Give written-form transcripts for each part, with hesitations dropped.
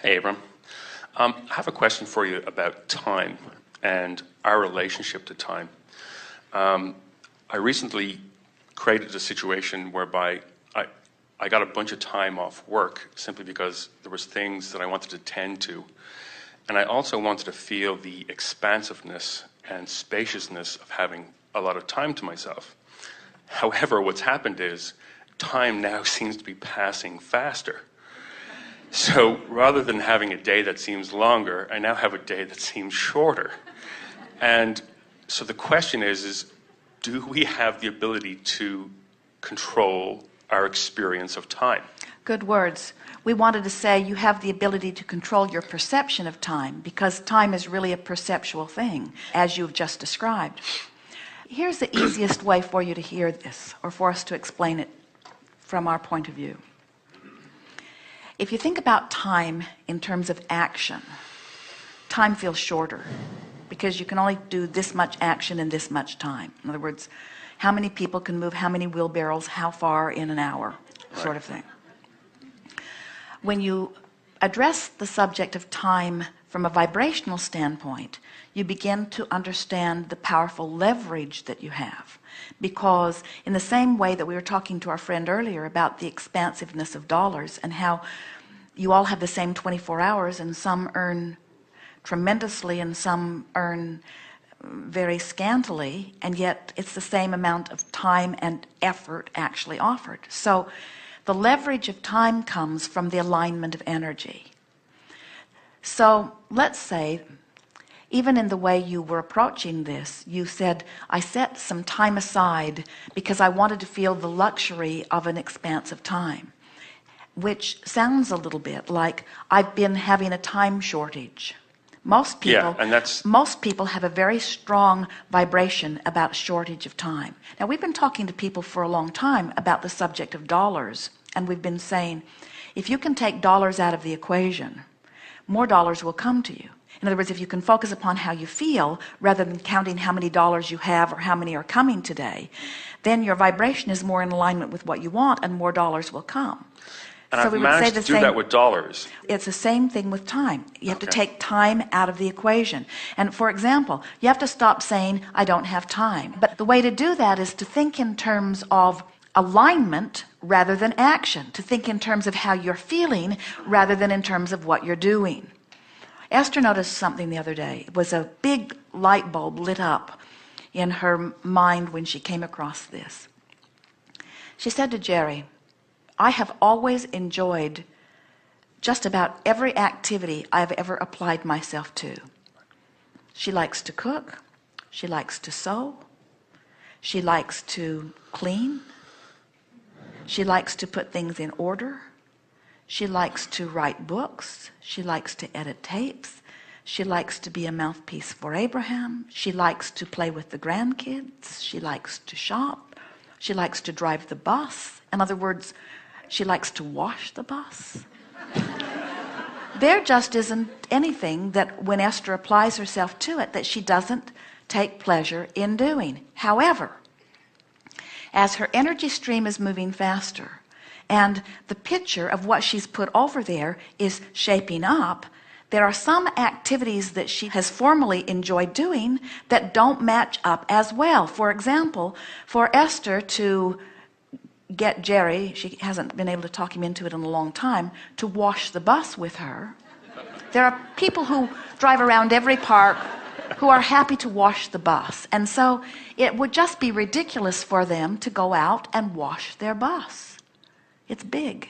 Hey, Abram. I have a question for you about time and our relationship to time. I recently created a situation whereby I got a bunch of time off work simply because there was things that I wanted to tend to. And I also wanted to feel the expansiveness and spaciousness of having a lot of time to myself. However, what's happened is time now seems to be passing faster. So rather than having a day that seems longer, I now have a day that seems shorter. And so the question is do we have the ability to control our experience of time? Good words. We wanted to say you have the ability to control your perception of time, because time is really a perceptual thing, as you've just described. Here's the easiest way for you to hear this, or for us to explain it from our point of view. If you think about time in terms of action, time feels shorter because you can only do this much action in this much time. In other words, how many people can move how many wheelbarrows, how far in an hour, sort of thing. When you address the subject of time from a vibrational standpoint, you begin to understand the powerful leverage that you have. Because in the same way that we were talking to our friend earlier about the expansiveness of dollars and how you all have the same 24 hours and some earn tremendously and some earn very scantily, and yet it's the same amount of time and effort actually offered. So the leverage of time comes from the alignment of energy. So let's say, even in the way you were approaching this, you said, I set some time aside because I wanted to feel the luxury of an expanse of time, which sounds a little bit like I've been having a time shortage. Most people have a very strong vibration about shortage of time. Now, we've been talking to people for a long time about the subject of dollars, and we've been saying, if you can take dollars out of the equation, more dollars will come to you. In other words, if you can focus upon how you feel rather than counting how many dollars you have or how many are coming today, then your vibration is more in alignment with what you want and more dollars will come. And so I've managed to do that with dollars. It's the same thing with time. You have to take time out of the equation. And for example, you have to stop saying, I don't have time. But the way to do that is to think in terms of alignment rather than action, to think in terms of how you're feeling rather than in terms of what you're doing. Esther noticed something the other day. It was a big light bulb lit up in her mind when she came across this. She said to Jerry, I have always enjoyed just about every activity I've ever applied myself to. She likes to cook. She likes to sew. She likes to clean. She likes to put things in order. She likes to write books. She likes to edit tapes. She likes to be a mouthpiece for Abraham. She likes to play with the grandkids. She likes to shop. She likes to drive the bus. In other words, she likes to wash the bus. There just isn't anything that when Esther applies herself to it that she doesn't take pleasure in doing. However, as her energy stream is moving faster and the picture of what she's put over there is shaping up, there are some activities that she has formerly enjoyed doing that don't match up as well. For example, for Esther to get Jerry, she hasn't been able to talk him into it in a long time, to wash the bus with her. There are people who drive around every park who are happy to wash the bus. And so it would just be ridiculous for them to go out and wash their bus. It's big.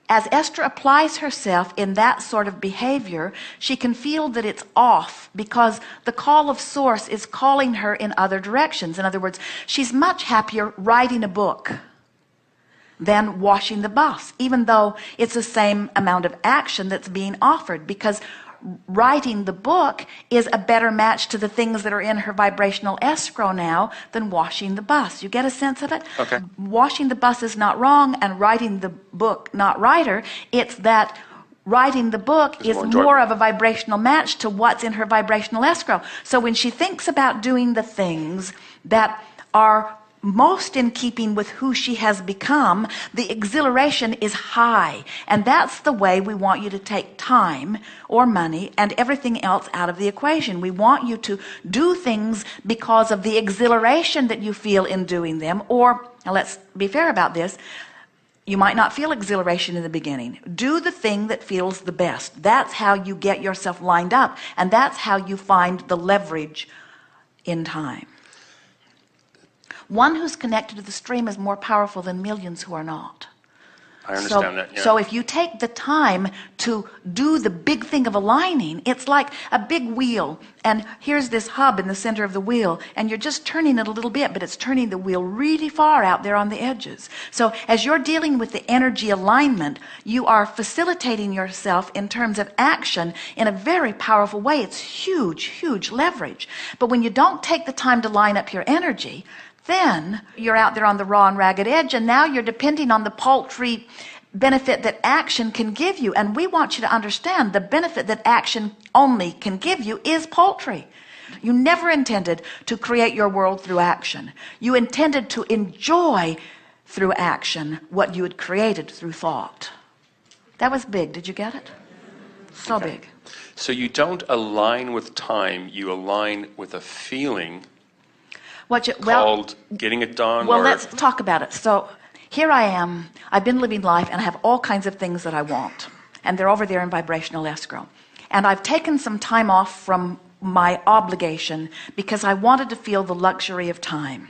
As Esther applies herself in that sort of behavior, she can feel that it's off because the call of source is calling her in other directions. In other words, she's much happier writing a book than washing the bus, even though it's the same amount of action that's being offered, because writing the book is a better match to the things that are in her vibrational escrow now than washing the bus. You get a sense of it? Okay. Washing the bus is not wrong and writing the book not righter. It's that writing the book is more of a vibrational match to what's in her vibrational escrow. So when she thinks about doing the things that are most in keeping with who she has become, the exhilaration is high. And that's the way we want you to take time or money and everything else out of the equation. We want you to do things because of the exhilaration that you feel in doing them. Or, now let's be fair about this, you might not feel exhilaration in the beginning. Do the thing that feels the best. That's how you get yourself lined up. And that's how you find the leverage in time. One who's connected to the stream is more powerful than millions who are not. I understand that, yeah. So if you take the time to do the big thing of aligning, it's like a big wheel, and here's this hub in the center of the wheel, and you're just turning it a little bit, but it's turning the wheel really far out there on the edges. So as you're dealing with the energy alignment, you are facilitating yourself in terms of action in a very powerful way. It's huge, huge leverage. But when you don't take the time to line up your energy, then you're out there on the raw and ragged edge, and now you're depending on the paltry benefit that action can give you. And we want you to understand the benefit that action only can give you is paltry. You never intended to create your world through action. You intended to enjoy through action what you had created through thought. That was big. Did you get it? So Okay. big. So you don't align with time, you align with a feeling called getting it done? Well, or... let's talk about it. So here I am. I've been living life, and I have all kinds of things that I want. And they're over there in vibrational escrow. And I've taken some time off from my obligation because I wanted to feel the luxury of time.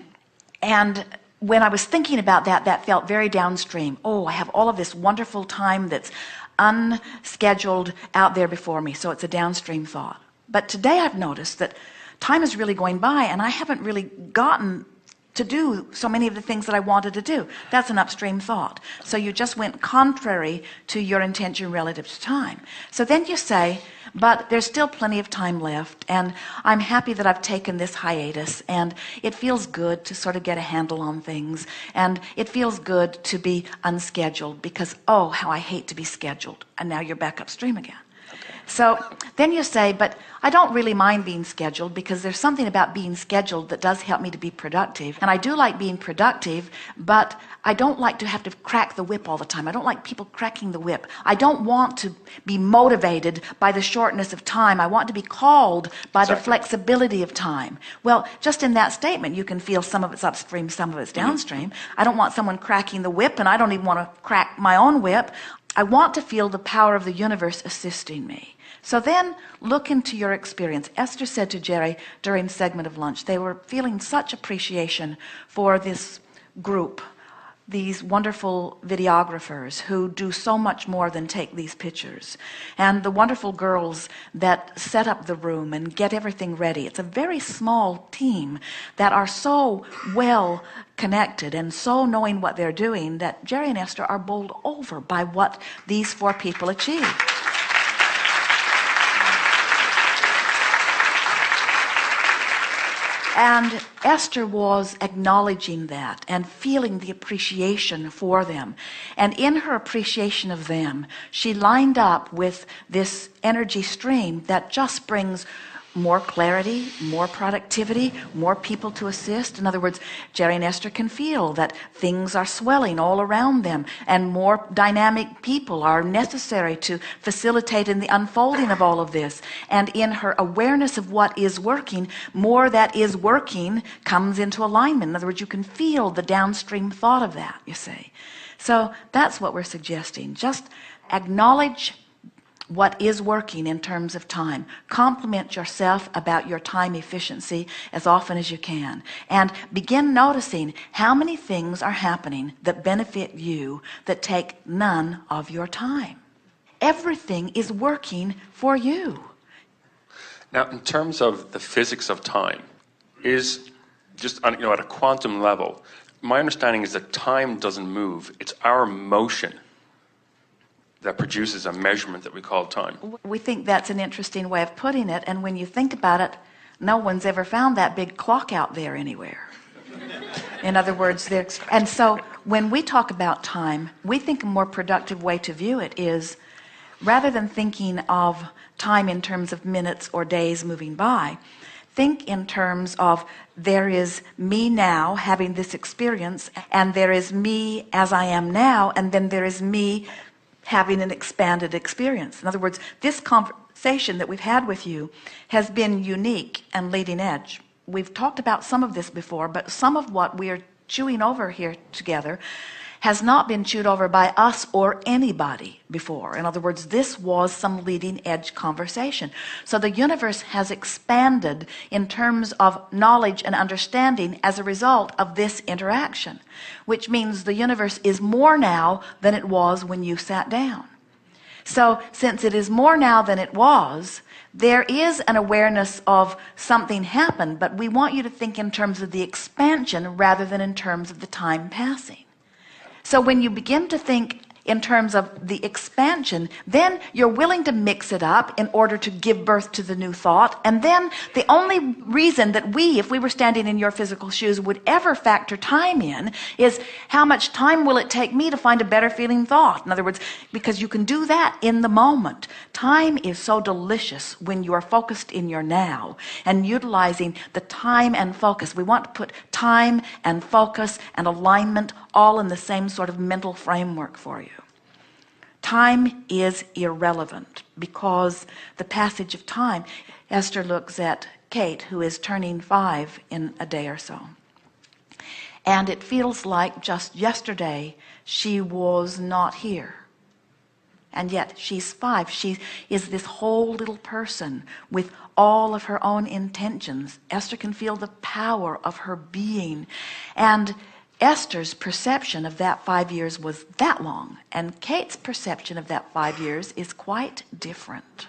And when I was thinking about that, that felt very downstream. Oh, I have all of this wonderful time that's unscheduled out there before me. So it's a downstream thought. But today I've noticed that time is really going by, and I haven't really gotten to do so many of the things that I wanted to do. That's an upstream thought. So you just went contrary to your intention relative to time. So then you say, but there's still plenty of time left, and I'm happy that I've taken this hiatus, and it feels good to sort of get a handle on things, and it feels good to be unscheduled because, oh, how I hate to be scheduled. And now you're back upstream again. So then you say, but I don't really mind being scheduled because there's something about being scheduled that does help me to be productive. And I do like being productive, but I don't like to have to crack the whip all the time. I don't like people cracking the whip. I don't want to be motivated by the shortness of time. I want to be called by the flexibility of time. Well, just in that statement, you can feel some of it's upstream, some of it's downstream. I don't want someone cracking the whip, and I don't even want to crack my own whip. I want to feel the power of the universe assisting me. So then look into your experience. Esther said to Jerry during segment of lunch, they were feeling such appreciation for this group, these wonderful videographers who do so much more than take these pictures, and the wonderful girls that set up the room and get everything ready. It's a very small team that are so well connected and so knowing what they're doing that Jerry and Esther are bowled over by what these four people achieved. And Esther was acknowledging that and feeling the appreciation for them. And in her appreciation of them, she lined up with this energy stream that just brings more clarity, more productivity, more people to assist. In other words, Jerry and Esther can feel that things are swelling all around them, and more dynamic people are necessary to facilitate in the unfolding of all of this. And in her awareness of what is working, more that is working comes into alignment. In other words, you can feel the downstream thought of that, you see. So that's what we're suggesting. Just acknowledge what is working in terms of time. Compliment yourself about your time efficiency as often as you can. And begin noticing how many things are happening that benefit you that take none of your time. Everything is working for you. Now, in terms of the physics of time, is just at a quantum level, my understanding is that time doesn't move. It's our motion that produces a measurement that we call time. We think that's an interesting way of putting it, and when you think about it, no one's ever found that big clock out there anywhere. In other words, and so when we talk about time, we think a more productive way to view it is, rather than thinking of time in terms of minutes or days moving by, think in terms of there is me now having this experience, and there is me as I am now, and then there is me having an expanded experience. In other words, this conversation that we've had with you has been unique and leading edge. We've talked about some of this before, but some of what we are chewing over here together has not been chewed over by us or anybody before. In other words, this was some leading edge conversation. So the universe has expanded in terms of knowledge and understanding as a result of this interaction, which means the universe is more now than it was when you sat down. So since it is more now than it was, there is an awareness of something happened, but we want you to think in terms of the expansion rather than in terms of the time passing. So when you begin to think in terms of the expansion, then you're willing to mix it up in order to give birth to the new thought. And then the only reason that we, if we were standing in your physical shoes, would ever factor time in is how much time will it take me to find a better feeling thought? In other words, because you can do that in the moment. Time is so delicious when you are focused in your now and utilizing the time and focus. We want to put time and focus and alignment all in the same sort of mental framework for you. Time is irrelevant because the passage of time. Esther looks at Kate, who is turning 5 in a day or so. And it feels like just yesterday she was not here. And yet she's 5. She is this whole little person with all of her own intentions. Esther can feel the power of her being. And Esther's perception of that 5 years was that long, and Kate's perception of that 5 years is quite different.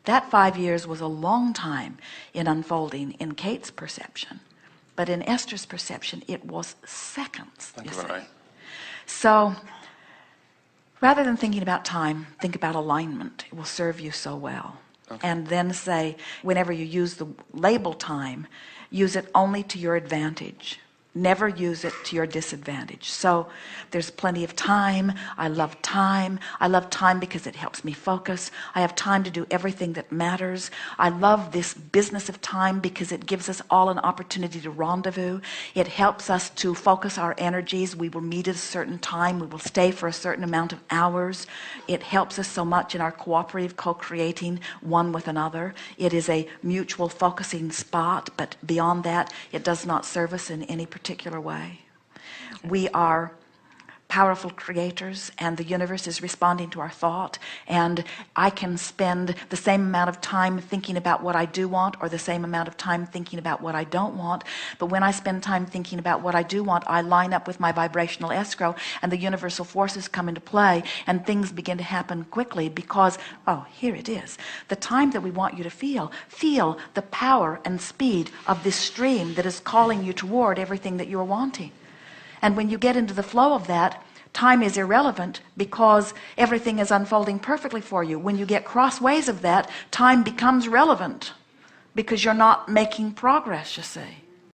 That 5 years was a long time in unfolding in Kate's perception, but in Esther's perception it was seconds. Thank you, Renee. So rather than thinking about time, think about alignment. It will serve you so well. Okay. And then say, whenever you use the label time, use it only to your advantage. Never use it to your disadvantage. So there's plenty of time. I love time. I love time because it helps me focus. I have time to do everything that matters. I love this business of time because it gives us all an opportunity to rendezvous. It helps us to focus our energies. We will meet at a certain time. We will stay for a certain amount of hours. It helps us so much in our cooperative co-creating one with another. It is a mutual focusing spot, but beyond that, it does not serve us in any particular way. We are powerful creators, and the universe is responding to our thought, and I can spend the same amount of time thinking about what I do want or the same amount of time thinking about what I don't want, but when I spend time thinking about what I do want, I line up with my vibrational escrow, and the universal forces come into play, and things begin to happen quickly because, oh, here it is. The time that we want you to feel the power and speed of this stream that is calling you toward everything that you're wanting. And when you get into the flow of that, time is irrelevant because everything is unfolding perfectly for you. When you get crossways of that, time becomes relevant because you're not making progress, you see.